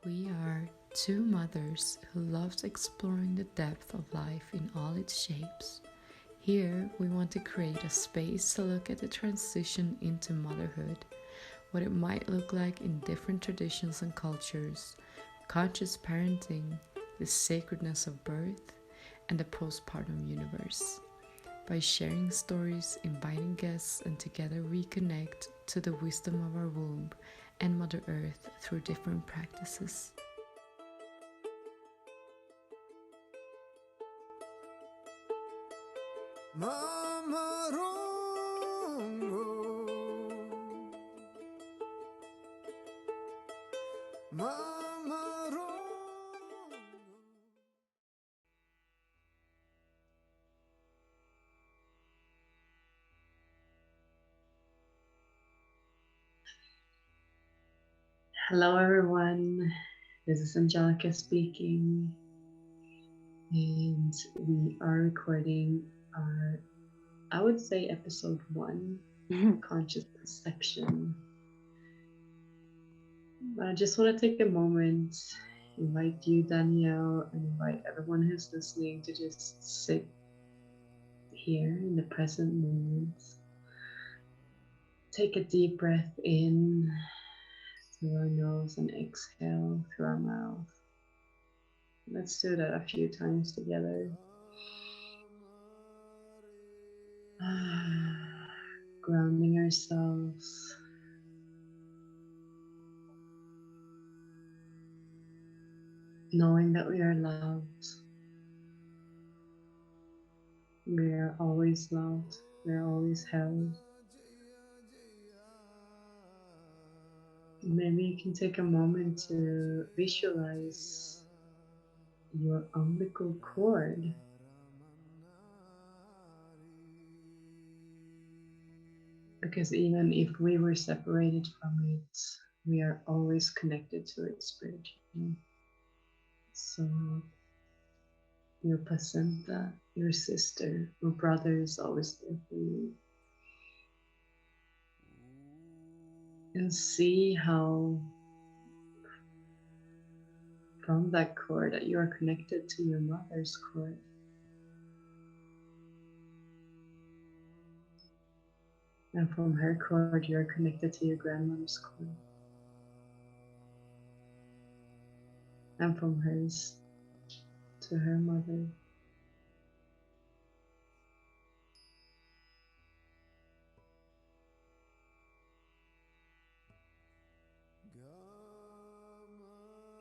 We are two mothers who loves exploring the depth of life in all its shapes. Here, we want to create a space to look at the transition into motherhood, what it might look like in different traditions and cultures, conscious parenting, the sacredness of birth, and the postpartum universe. By sharing stories, inviting guests, and together reconnect to the wisdom of our womb and Mother Earth through different practices. Mama Rongo, Mama Rongo. Hello, everyone. This is Angelica speaking, and we are recording our, I would say, episode 1, Conscious Perception. I just want to take a moment, invite you, Danielle, and invite everyone who's listening to just sit here in the present moment. Take a deep breath in through our nose and exhale through our mouth. Let's do that a few times together. Grounding ourselves. Knowing that we are loved. We are always loved. We are always held. Maybe you can take a moment to visualize your umbilical cord. Because even if we were separated from it, we are always connected to it spiritually. So your placenta, your sister or brother is always there for you. And see how from that cord that you are connected to your mother's cord. And from her cord, you are connected to your grandmother's cord. And from hers to her mother.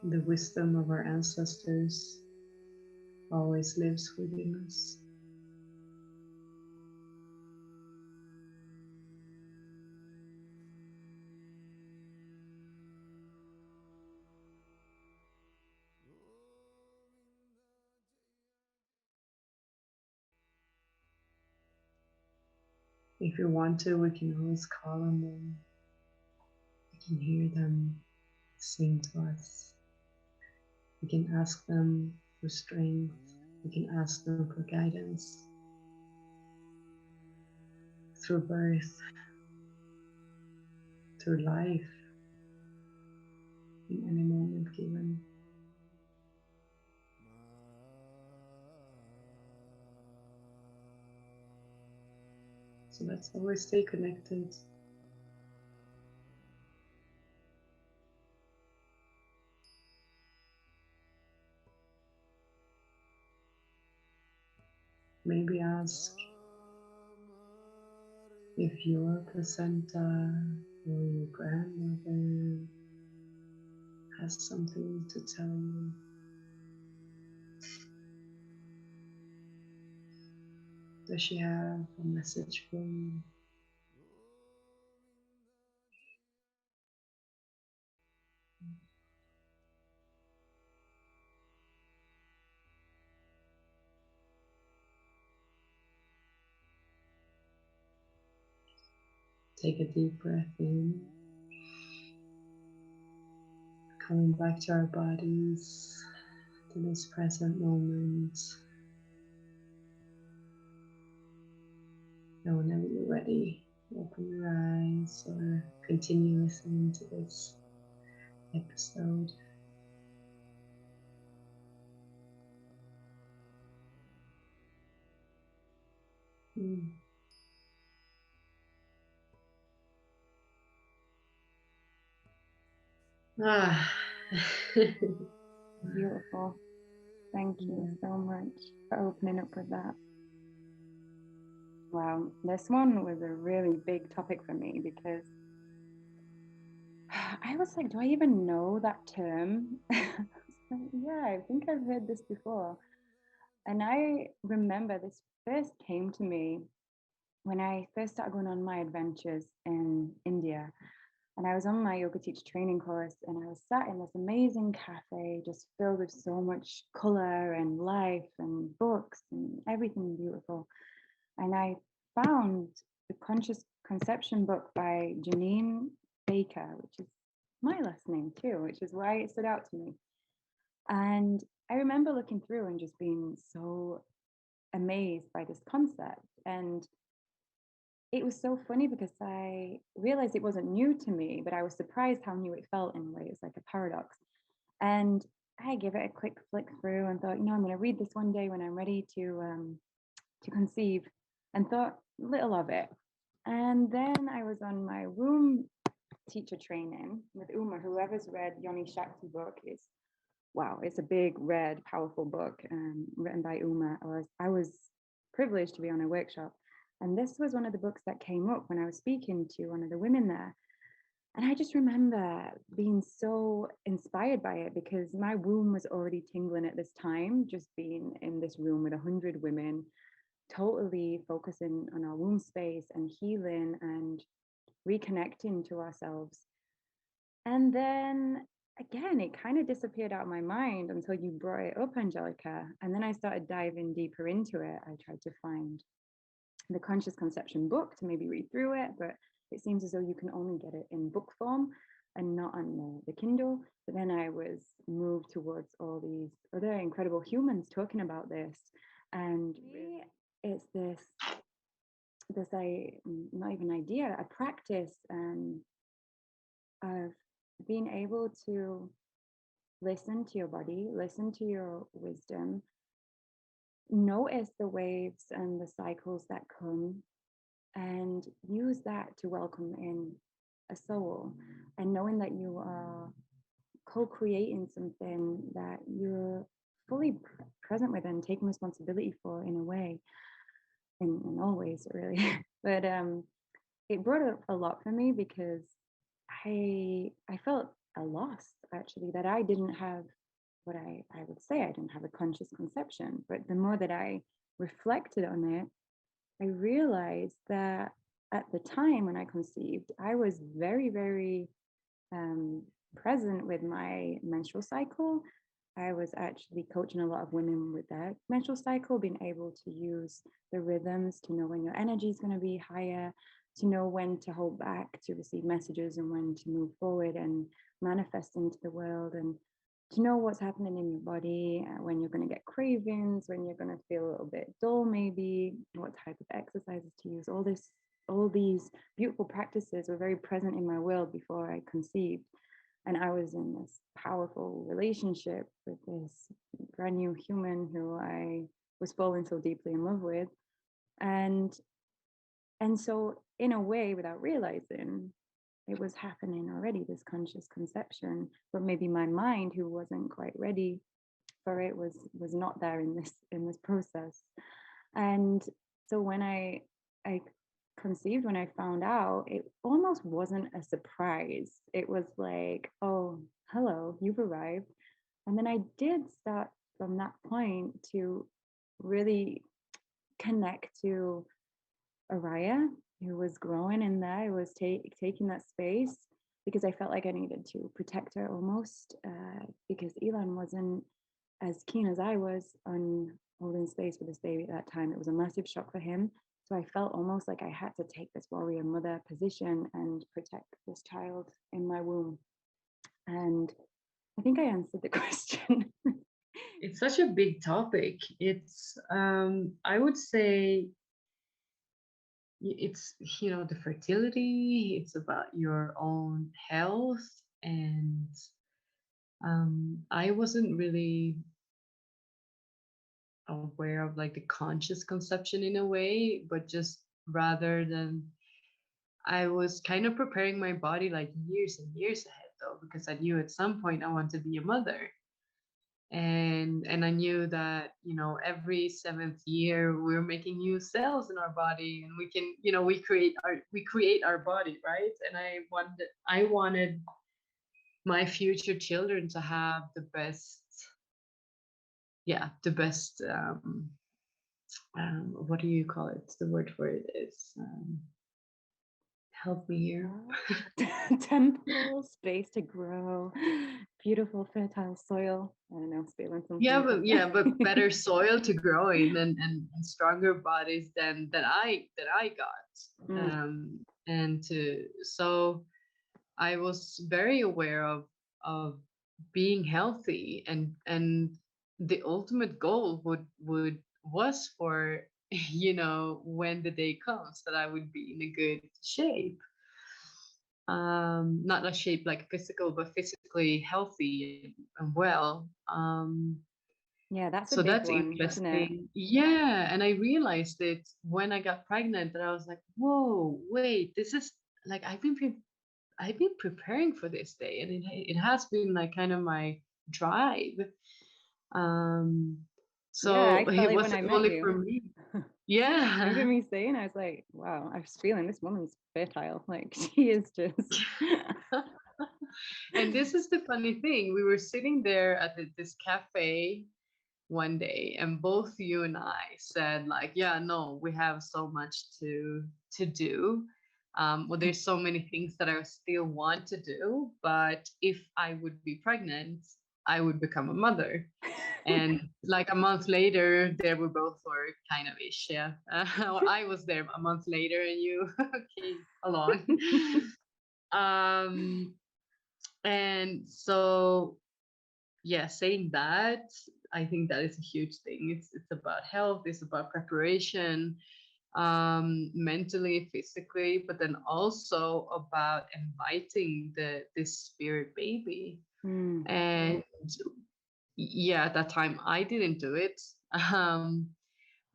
The wisdom of our ancestors always lives within us. If you want to, we can always call on them. We can hear them sing to us. We can ask them for strength. We can ask them for guidance through birth, through life, in any moment given. So let's always stay connected. Maybe ask if your placenta or your grandmother has something to tell you. Does she have a message for you? Take a deep breath in, coming back to our bodies, to this present moment. And whenever you're ready, open your eyes or continue listening to this episode. Mm. Ah. Beautiful. Thank you Yeah. so much for opening up with that. Wow, this one was a really big topic for me because I was like, do I even know that term? Yeah, I think I've heard this before. And I remember this first came to me when I first started going on my adventures in India. And I was on my yoga teacher training course, and I was sat in this amazing cafe just filled with so much color and life and books and everything beautiful. And I found the Conscious Conception book by Janine Baker, which is my last name too, which is why it stood out to me. And I remember looking through and just being so amazed by this concept. And it was so funny because I realized it wasn't new to me, but I was surprised how new it felt in a way. It's like a paradox. And I gave it a quick flick through and thought, I'm going to read this one day when I'm ready to conceive, and thought little of it. And then I was on my womb teacher training with Uma. Whoever's read Yoni Shakti book is wow, it's a big, red, powerful book written by Uma. I was privileged to be on a workshop. And this was one of the books that came up when I was speaking to one of the women there. And I just remember being so inspired by it because my womb was already tingling at this time, just being in this room with 100 women, totally focusing on our womb space and healing and reconnecting to ourselves. And then again, it kind of disappeared out of my mind until you brought it up, Angelica. And then I started diving deeper into it. I tried to find the Conscious Conception book to maybe read through it, but it seems as though you can only get it in book form and not on the Kindle. But then I was moved towards all these other incredible humans talking about this. And really, it's this I not even idea, a practice of being able to listen to your body, listen to your wisdom, notice the waves and the cycles that come, and use that to welcome in a soul. And knowing that you are co creating something that you're fully present with and taking responsibility for in a way, in all ways, really. But it brought up a lot for me because I felt a loss actually that I didn't have what I would say I didn't have a conscious conception. But the more that I reflected on it, I realized that at the time when I conceived, I was very, very um, present with my menstrual cycle. I was actually coaching a lot of women with their menstrual cycle, being able to use the rhythms to know when your energy is going to be higher, to know when to hold back to receive messages and when to move forward and manifest into the world, and to know what's happening in your body, when you're going to get cravings, when you're going to feel a little bit dull, maybe what type of exercises to use. All these beautiful practices were very present in my world before I conceived. And I was in this powerful relationship with this brand new human who I was falling so deeply in love with. And so in a way, without realizing, it was happening already, this conscious conception. But maybe my mind, who wasn't quite ready for it, was not there in this process. And so when I conceived, when I found out, it almost wasn't a surprise. It was like, oh, hello, you've arrived. And then I did start from that point to really connect to Araya, who was growing in there, who was taking that space, because I felt like I needed to protect her almost, because Elon wasn't as keen as I was on holding space for this baby at that time. It was a massive shock for him. So I felt almost like I had to take this warrior mother position and protect this child in my womb. And I think I answered the question. It's such a big topic. It's, I would say, it's, the fertility, it's about your own health. And, I wasn't really aware of like the conscious conception in a way, but just rather than I was kind of preparing my body like years and years ahead though, because I knew at some point I want to be a mother. And I knew that, every seventh year we're making new cells in our body, and we can, we create our body, right? And I wanted my future children to have the best, yeah, the best, what do you call it? The word for it is, help me here. Temporal space to grow, beautiful fertile soil. I don't know, spilling Yeah, something. but better soil to grow in, and stronger bodies than that I got. Mm, And to so I was very aware of being healthy, and the ultimate goal would was for when the day comes that I would be in a good shape, not a shape like physical, but physically healthy and well. yeah, that's a So big that's one, isn't it? interesting. Yeah, and I realized it when I got pregnant that I was like, whoa, wait, this is like I've been preparing for this day, and it has been like kind of my drive. Um, Yeah, so I felt it it when wasn't I met only you. for me. Remember Yeah. me saying, I was like, wow, I was feeling this woman's fertile. Like, she is just. And this is the funny thing. We were sitting there at this cafe one day, and both you and I said like, yeah, no, we have so much to do. Well, there's so many things that I still want to do, but if I would be pregnant, I would become a mother. And like a month later, there we both were kind of ish, yeah. Or I was there a month later, and you came along. um, and so yeah, saying that, I think that is a huge thing. It's about health, it's about preparation, mentally, physically, but then also about inviting the this spirit baby. Mm, And yeah, at that time I didn't do it. Um,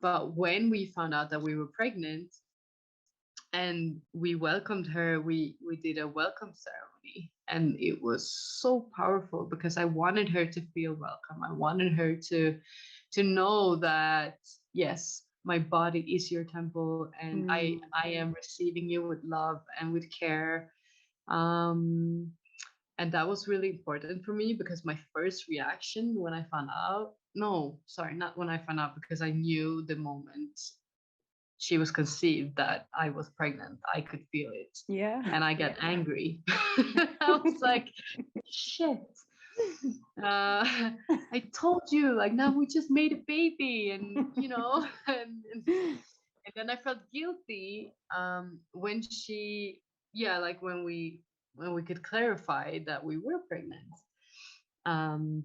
but when we found out that we were pregnant and we welcomed her, we did a welcome ceremony, and it was so powerful because I wanted her to feel welcome. I wanted her to know that yes, my body is your temple, and i mm. i am receiving you with love and with care. um and that was really important for me because my first reaction when I found out, no, sorry, not when I found out, because I knew the moment she was conceived that I was pregnant. I could feel it. Yeah. And I got angry. I was like, shit. I told you, like, now we just made a baby, and and then I felt guilty when she, yeah, like when we could clarify that we were pregnant. Um,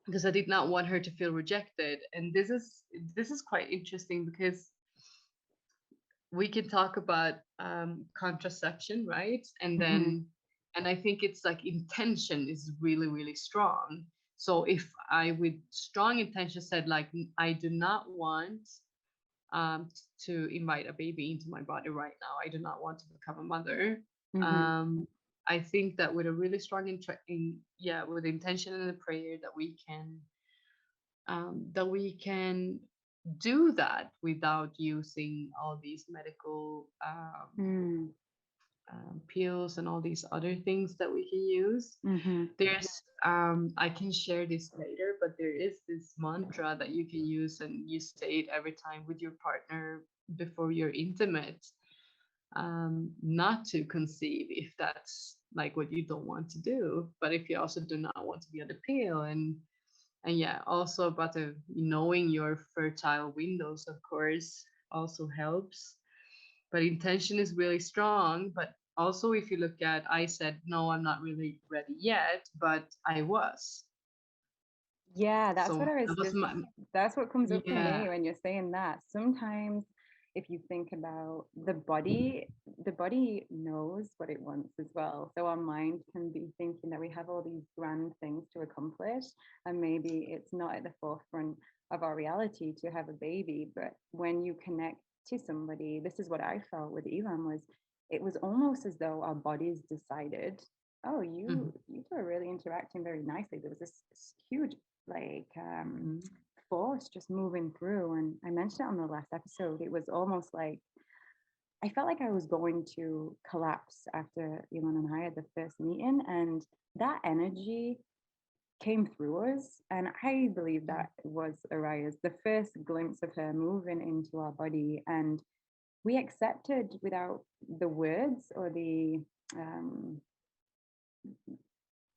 because I did not want her to feel rejected. And this is quite interesting because we can talk about contraception, right? And Mhm, then, and I think it's like intention is really, really strong. So if I with strong intention said like, I do not want um, to invite a baby into my body right now. I do not want to become a mother. mhm. Um, I think that with a really strong yeah, with intention and a prayer that we can do that without using all these medical Mm, pills and all these other things that we can use. mhm. There's I can share this later, but there is this mantra that you can use, and you say it every time with your partner before you're intimate, not to conceive if that's like what you don't want to do, but if you also do not want to be on the pill. And yeah, also about the knowing your fertile windows, of course, also helps. But intention is really strong. But also, if you look at, I said, no, I'm not really ready yet, but I was. Yeah, that's what So I was that was just, my, that's what comes up for yeah. me when you're saying that. Sometimes if you think about the body knows what it wants as well. So our mind can be thinking that we have all these grand things to accomplish, and maybe it's not at the forefront of our reality to have a baby. But when you connect to somebody, this is what I felt with Elon, was it was almost as though our bodies decided, oh, Mhm. you two are really interacting very nicely. There was this huge like Mhm. force just moving through. And I mentioned it on the last episode. It was almost like I felt like I was going to collapse after Elon and I had the first meeting, and that energy came through us. And I believe that was Araya's, the first glimpse of her moving into our body. And we accepted without the words or the um,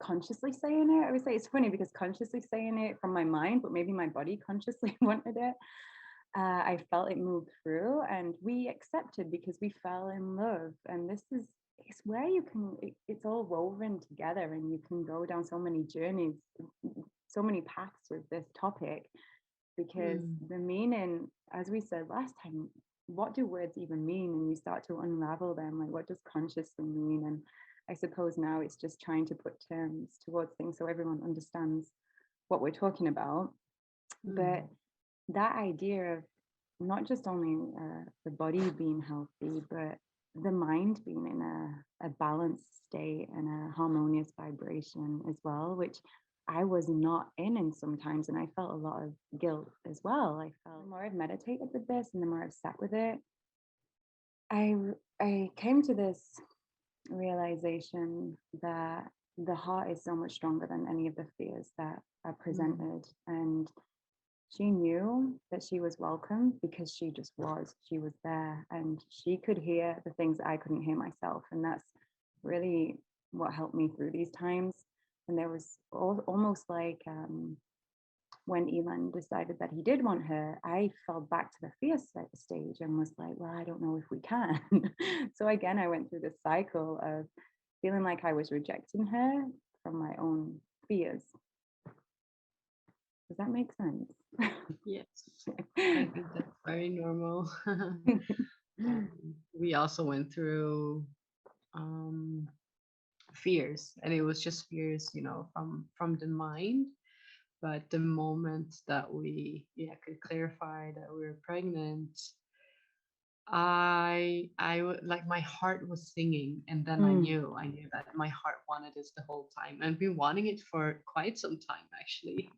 consciously saying it. I would say it's funny because consciously saying it from my mind, but maybe my body consciously wanted it. I felt it move through, and we accepted because we fell in love. And this is it's where you can it's all woven together, and you can go down so many journeys, so many paths with this topic, because Mm. the meaning, as we said last time, what do words even mean? And you start to unravel them, like what does consciously mean? And I suppose now it's just trying to put terms towards things so everyone understands what we're talking about. But Mm. that idea of not just only the body being healthy, but the mind being in a balanced state and a harmonious vibration as well, which I was not in sometimes. And I felt a lot of guilt as well. I felt the more I've meditated with this and the more I've sat with it, I, I came to this realization that the heart is so much stronger than any of the fears that are Mm. presented. And she knew that she was welcome because she just was. She was there and she could hear the things I couldn't hear myself. And that's really what helped me through these times. And there was almost like when Elon decided that he did want her, I fell back to the fear stage and was like, well, I don't know if we can. So again, I went through this cycle of feeling like I was rejecting her from my own fears. Does that make sense? Yes, I think that's very normal. We also went through um, fears, and it was just fears, from the mind. But the moment that we, could clarify that we were pregnant, like my heart was singing, and then Mm, I knew that my heart wanted this the whole time, and been wanting it for quite some time actually.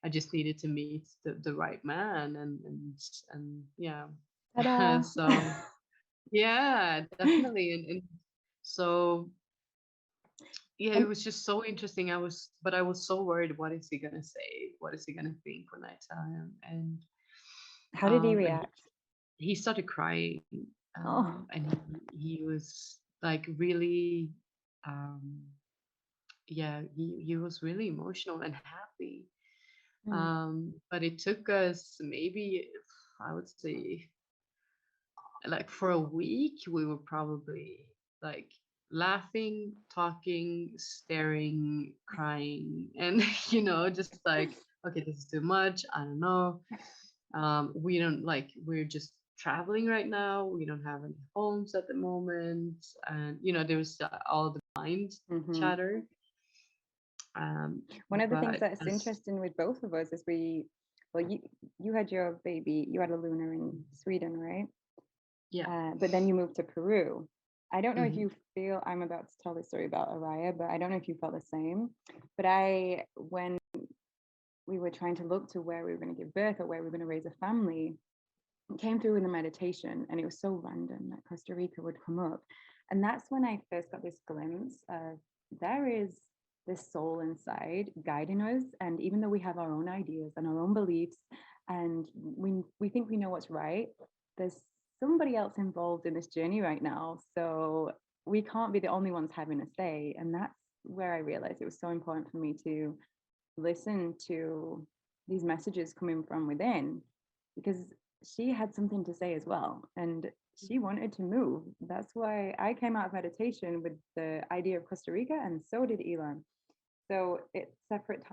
I just needed to meet the right man, and yeah. ta-da. So yeah, definitely, and so yeah, it And was just so interesting. But I was so worried. What is he gonna say? What is he gonna think when I tell him? how did he And react? he started crying, Oh, and he was like really, um, yeah, he was really emotional and happy. mm, But it took us maybe, I would say, like for a week, we were probably like laughing, talking, staring, crying, and just like, okay, this is too much. I don't know. We don't like, we're just traveling right now. We don't have any homes at the moment. And, there was all the mind hmm. chatter. Um, One of the things but that's as, interesting with both of us is well, you had your baby, you had a Luna in Sweden, right? yeah. But then you moved to Peru. I don't know if Mhm. you feel, I'm about to tell the story about Araya, but I don't know if you felt the same. But when we were trying to look to where we were going to give birth or where we were going to raise a family, it came through in the meditation, and it was so random that Costa Rica would come up. And that's when I first got this glimpse of there is this soul inside guiding us. And even though we have our own ideas and our own beliefs, and we think we know what's right, there's somebody else involved in this journey right now. So we can't be the only ones having a say. And that's where I realized it was so important for me to listen to these messages coming from within, because she had something to say as well, and she wanted to move. That's why I came out of meditation with the idea of Costa Rica, and so did Elon. So it's separate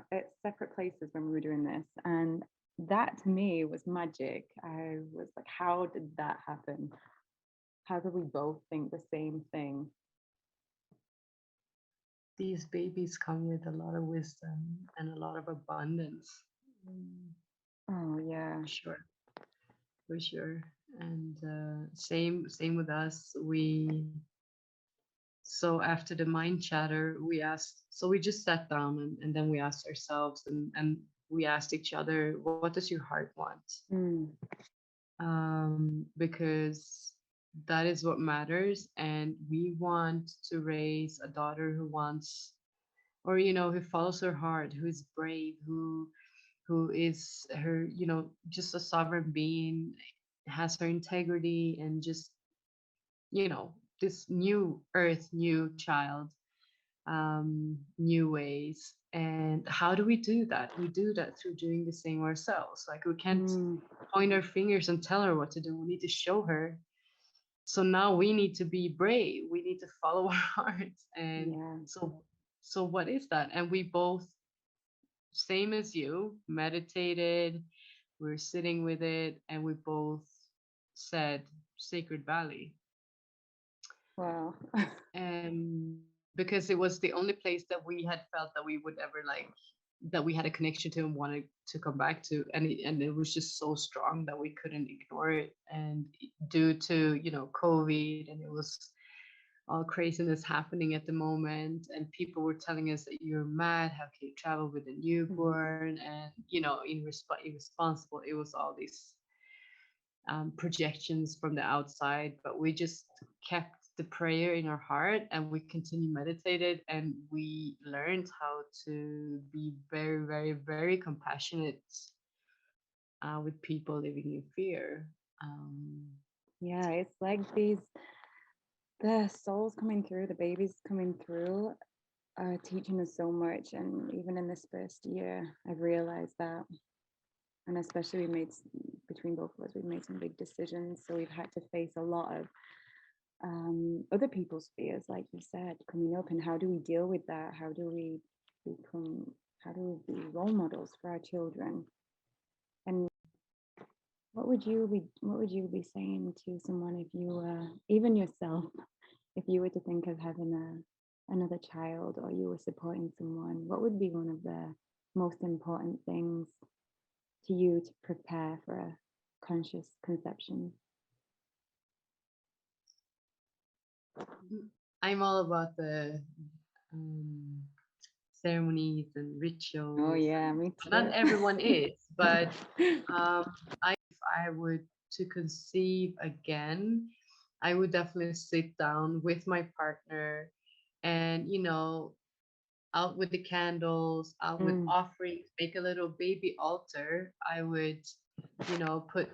places when we were doing this, and that to me was magic. I was like, how did that happen? How could we both think the same thing? These babies come with a lot of wisdom and a lot of abundance. Mm, Oh, yeah. for sure, for sure. And same with us. So after the mind chatter, we asked. So we just sat down and then we asked ourselves and we asked each other, what does your heart want? Mm. Because that is what matters, and we want to raise a daughter who wants, or who follows her heart, who is brave, who is her, just a sovereign being, has her integrity, and just this new earth, new child, new ways. And how do we do that? We do that through doing the same ourselves. Like, we can't Mm. point our fingers and tell her what to do. We need to show her. So now we need to be brave. We need to follow our hearts. And Yeah. so what is that? And we both, same as you, meditated. We're sitting with it, and we both said Sacred Valley. Wow. And because it was the only place that we had felt that we would ever like, that we had a connection to and wanted to come back to, and it was just so strong that we couldn't ignore it. And due to COVID, and it was all craziness happening at the moment, and people were telling us that you're mad, how can you travel with a Mhm. newborn, and irresponsible. It was all these projections from the outside, but we just kept the prayer in our heart, and we continued meditated, and we learned how to be very, very, very compassionate with people living in fear. Um, Yeah, it's like the souls coming through, the babies coming through are teaching us so much. And even in this first year, I've realized that. And especially between both of us, we've made some big decisions. So we've had to face a lot of other people's fears, like you said, coming up. And how do we deal with that? Become, how do we be role models for our children? And what would you be saying to someone if you even yourself, if you were to think of having another child, or you were supporting someone, what would be one of the most important things to you to prepare for a conscious conception? I'm all about the um, ceremonies and Oh rituals, yeah, and me not too. everyone is, but um, I would to conceive again, I would definitely sit down with my partner, and out with the candles, out with Mm, offerings, make a little baby altar. I would, put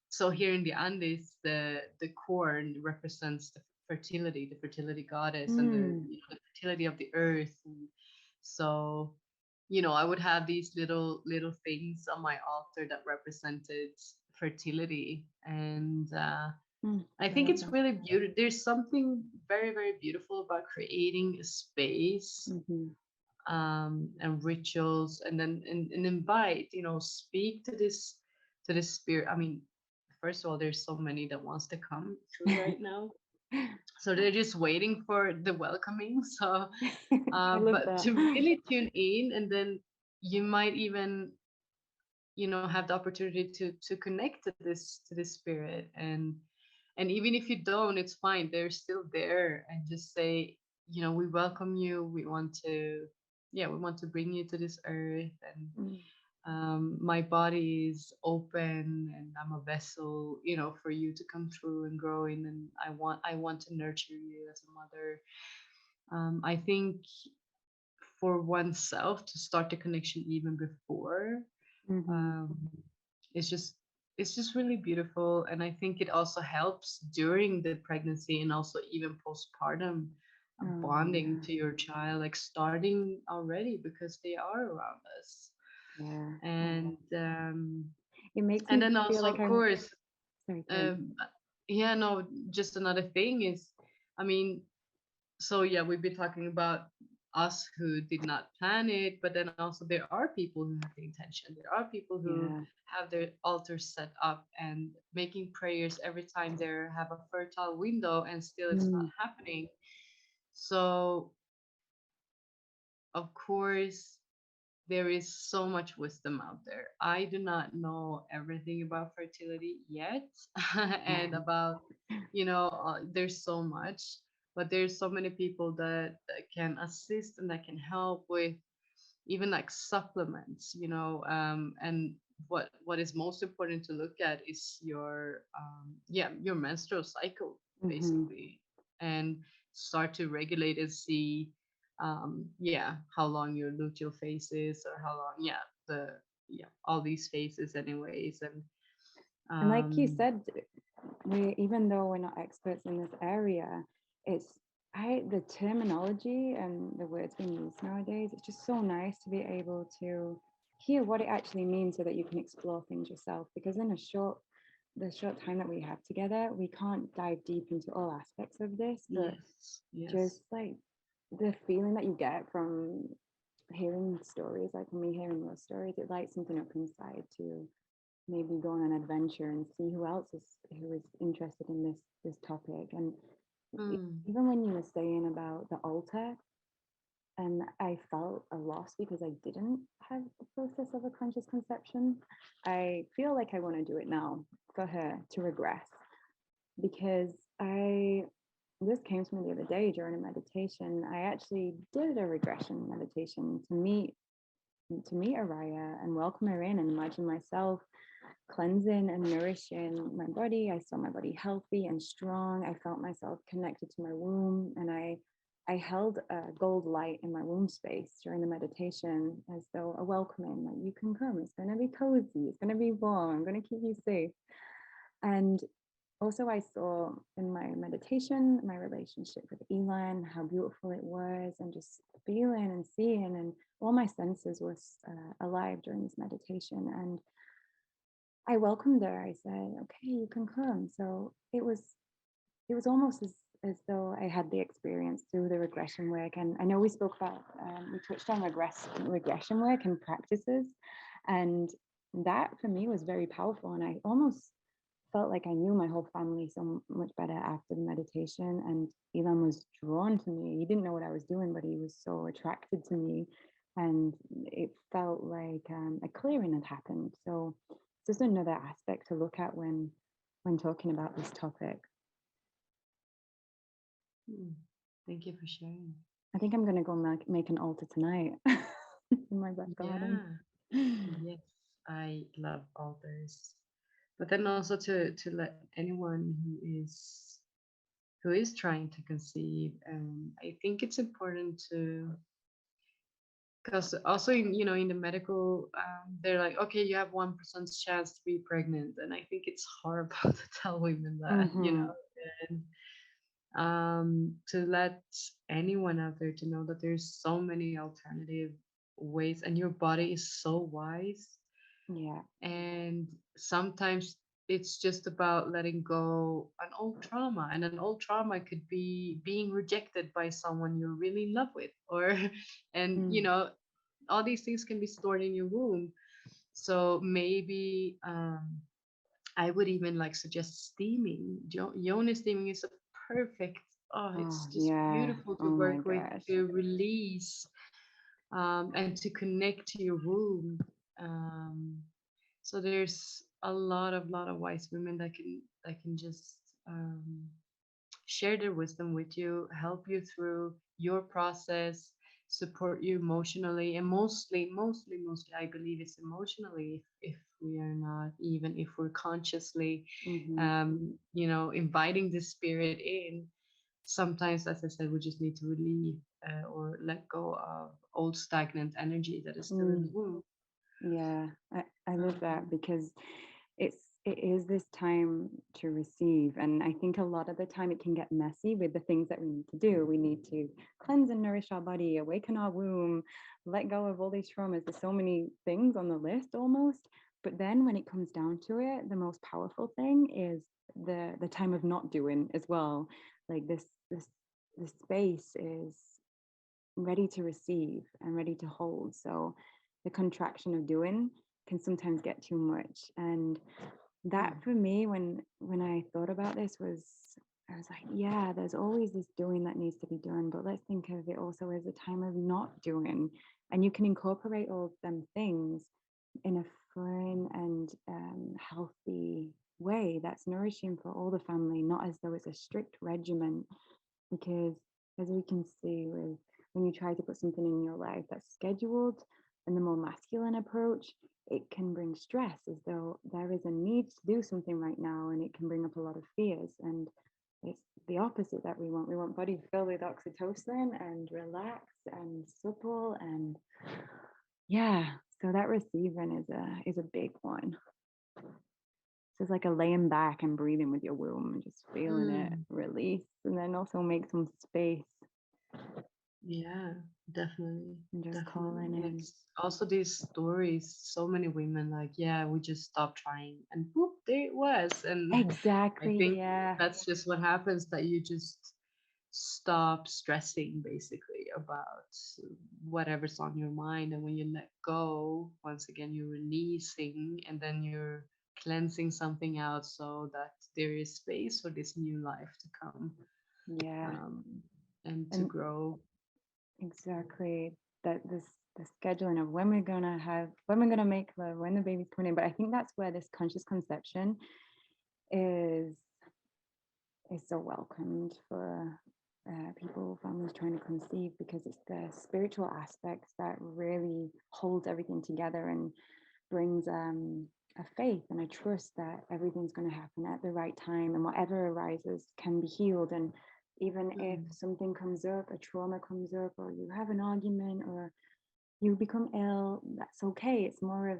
so here in the Andes, the corn represents the fertility goddess, and mm, the fertility of the earth. And so, I would have these little things on my altar that represented fertility, and I I think love it's that. really beautiful. There's something very, very beautiful about creating a space, Hmm. and rituals, and then and invite, speak to this spirit. I mean, first of all, there's so many that wants to come through right now, so they're just waiting for the welcoming. So I love but that. to really tune in, and then you might even have the opportunity to connect to this spirit. And even if you don't, it's fine, they're still there, and just say, we welcome you, we want to, yeah, we want to bring you to this earth, and Mm. my body is open, and I'm a vessel, for you to come through and grow in, and I want to nurture you as a mother. I think for oneself to start the connection even before, Mhm. um, it's just it's just really beautiful. And I think it also helps during the pregnancy, and also even postpartum, Oh bonding yeah, to your child, like starting already, because they are around us. yeah. It makes And me then feel also, like of I'm course, sorry. Go. um, yeah, no, just another thing is, I mean, so yeah, we've been talking about us who did not plan it, but then also there are people who have the intention. There are people who Yeah. have their altars set up and making prayers every time they have a fertile window, and still it's not Mm. happening. So of course, there is so much wisdom out there. I do not know everything about fertility yet, and about, there's so much, but there's so many people that can assist and that can help with even like supplements, and what is most important to look at is your your menstrual cycle, Hmm. basically, and start to regulate and see how long your luteal phase is, or how long, the all these phases anyways. And And like you um said, we, even though we're not experts in this area, it's the terminology and the words being used nowadays, it's just so nice to be able to hear what it actually means so that you can explore things yourself. Because in the short time that we have together, we can't dive deep into all aspects of this, but yes, yes. just like the feeling that you get from hearing stories, like me hearing your stories, it lights something up inside to maybe go on an adventure and see who is interested in this topic. And Mm. even when you were saying about the altar, and I felt a loss because I didn't have the process of a conscious conception, I feel like I want to do it now for her to regress, because I this came to me the other day during a meditation. I actually did a regression meditation to meet Araya and welcome her in and imagine myself cleansing and nourishing my body. I saw my body healthy and strong. I felt myself connected to my womb, and I held a gold light in my womb space during the meditation as though a welcoming, like, you can come. It's going to be cozy. It's going to be warm. I'm going to keep you safe. And also, I saw in my meditation my relationship with Elon, how beautiful it was, and just feeling and seeing, and all my senses was alive during this meditation. And I welcomed her. I said, "Okay, you can come." So it was almost as though I had the experience through the regression work. And I know we spoke about we touched on regression work and practices, and that for me was very powerful. And I almost felt like I knew my whole family so much better after the meditation. And Elon was drawn to me. He didn't know what I was doing, but he was so attracted to me. And it felt like a clearing had happened. So it's just another aspect to look at when talking about this topic. Mm. Thank you for sharing. I think I'm gonna go make an altar tonight in my back garden. Yeah. Yes, I love authors. But then also to let anyone who is trying to conceive, I think it's important to, because also in the medical, they're like, okay, you have 1% chance to be pregnant, and I think it's horrible to tell women that, Mm-hmm. and to let anyone out there to know that there's so many alternative ways, and your body is so wise. Yeah. And sometimes it's just about letting go an old trauma, and an old trauma could be being rejected by someone you're really in love with, or and Mm. all these things can be stored in your womb. So maybe I would even like suggest steaming. Yoni steaming is a perfect. Oh, it's Oh just yeah. beautiful to Oh my work with, gosh. to release, and to connect to your womb. Um, so there's a lot of wise women that can just share their wisdom with you, help you through your process, support you emotionally, and mostly, I believe it's emotionally. If we are not, even if we're consciously, Mm-hmm. inviting the spirit in. Sometimes, as I said, we just need to relieve, or let go of old stagnant energy that is still in the Mm. womb. Yeah, I love that Um, because it is this time to receive. And I think a lot of the time it can get messy with the things that we need to do. We need to cleanse and nourish our body, awaken our womb, let go of all these traumas. There's so many things on the list almost. But then when it comes down to it, the most powerful thing is the time of not doing as well. Like this space is ready to receive and ready to hold. So the contraction of doing can sometimes get too much. And that mm, for me, when I thought about this, was I was like, yeah, there's always this doing that needs to be done, but let's think of it also as a time of not doing. And you can incorporate all of them things in a fun and healthy way that's nourishing for all the family, not as though it's a strict regimen. Because as we can see with when you try to put something in your life that's scheduled and the more masculine approach, it can bring stress as though there is a need to do something right now, and it can bring up a lot of fears. And it's the opposite that we want. We want body filled with oxytocin and relaxed and supple, and yeah. So that receiving is a big one. So it's like a laying back and breathing with your womb and just feeling it Mm, release, and then also make some space yeah, definitely, and just definitely. calling And in. it's also these stories, so many women like, yeah, we just stopped trying and boop, there it was. And I Exactly. think Yeah. that's just what happens, that you just stop stressing basically about whatever's on your mind. And when you let go, once again, you're releasing, and then you're cleansing something out so that there is space for this new life to come, Yeah. um, and to And grow. exactly that this the scheduling of when we're gonna make love, when the baby's coming in. But I think that's where this conscious conception is is so welcomed for people, families trying to conceive, because it's the spiritual aspects that really holds everything together and brings a faith and a trust that everything's going to happen at the right time, and whatever arises can be healed. And even if Mm, something comes up, a trauma comes up, or you have an argument, or you become ill, that's okay. It's more of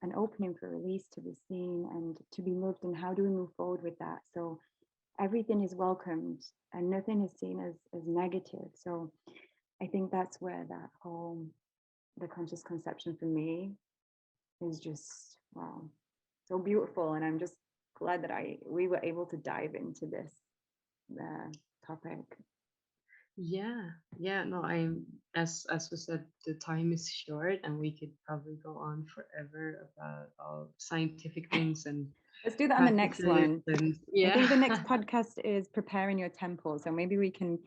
an opening for release to be seen and to be loved. And how do we move forward with that? So everything is welcomed and nothing is seen as negative. So I think that's where that whole the conscious conception for me is just wow, so beautiful. And I'm just glad that I we were able to dive into this uh, topic. yeah, yeah, no, I'm, as we said, the time is short and we could probably go on forever about all scientific things and Let's do that on the next practical one. lessons. I Yeah. think the next podcast is preparing your temple, so maybe we can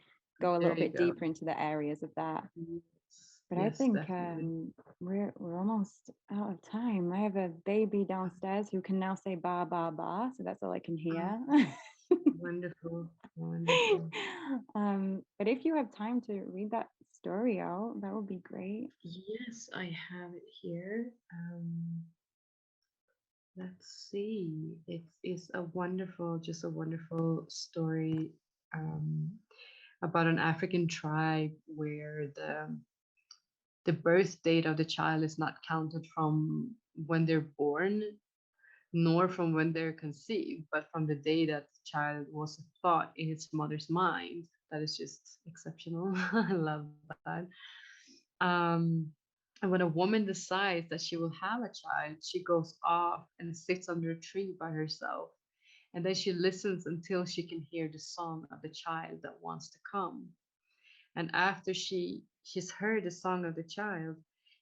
go a There little you bit go. deeper into the areas of that. Yes, But I yes, think definitely. we're almost out of time. I have a baby downstairs who can now say ba ba ba, so that's all I can Oh, hear. wonderful, wonderful. But if you have time to read that story out, that would be great. Yes, I have it here. Let's see. It is a wonderful, just a wonderful story, um, about an African tribe where the birth date of the child is not counted from when they're born, nor from when they're conceived, but from the day that the child was a thought in its mother's mind. That is just exceptional. I love that. Um, and when a woman decides that she will have a child, she goes off and sits under a tree by herself. And then she listens until she can hear the song of the child that wants to come. And after she's heard the song of the child,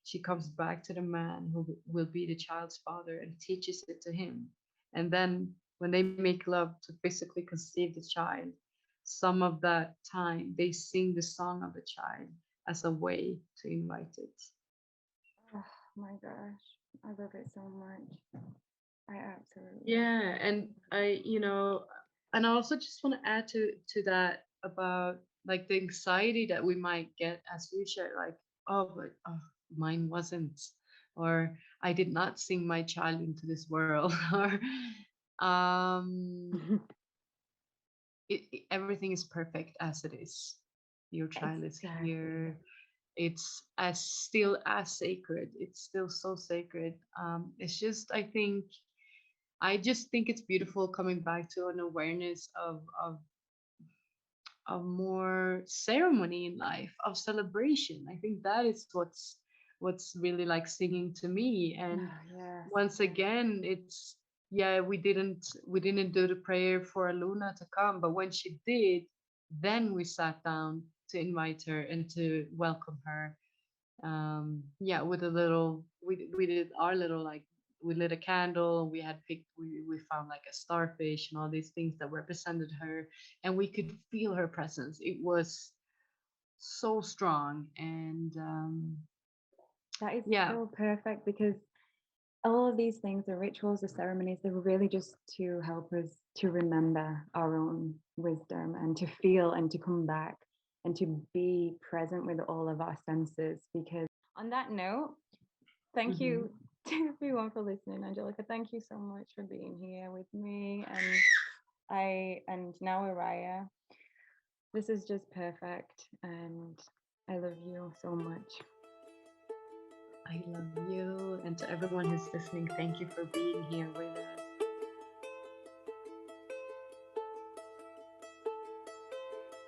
she comes back to the man who will be the child's father and teaches it to him. And then when they make love to physically conceive the child, some of that time they sing the song of the child as a way to invite it. Oh my gosh, I love it so much. I absolutely love Yeah, and I, and I also just want to add to that about like the anxiety that we might get as we share, like, oh, but oh, mine wasn't, or I did not sing my child into this world, or um, it. everything is perfect as it is. Your child is Exactly. here. It's as still as sacred. It's still so sacred. It's just, I just think it's beautiful coming back to an awareness of more ceremony in life, of celebration. I think that is what's really like singing to me. And Oh, yes. once again, it's, yeah, we didn't do the prayer for Luna to come, but when she did, then we sat down to invite her and to welcome her. Yeah, with a little, we did our little like we lit a candle. We had picked, we found like a starfish and all these things that represented her, and we could feel her presence. It was so strong, and That is yeah. so perfect because all of these things, the rituals, the ceremonies, they're really just to help us to remember our own wisdom and to feel and to come back and to be present with all of our senses. Because on that note, thank Mhm. you to everyone for listening. Angelica, thank you so much for being here with me and now Araya. This is just perfect and I love you so much. I love you, and to everyone who's listening, thank you for being here with us.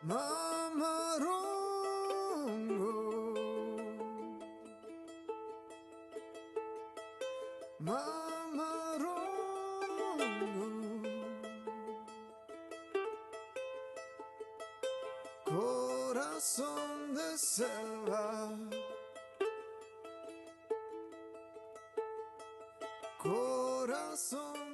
Mama Rongo, Mama Rongo, corazón de selva, corazón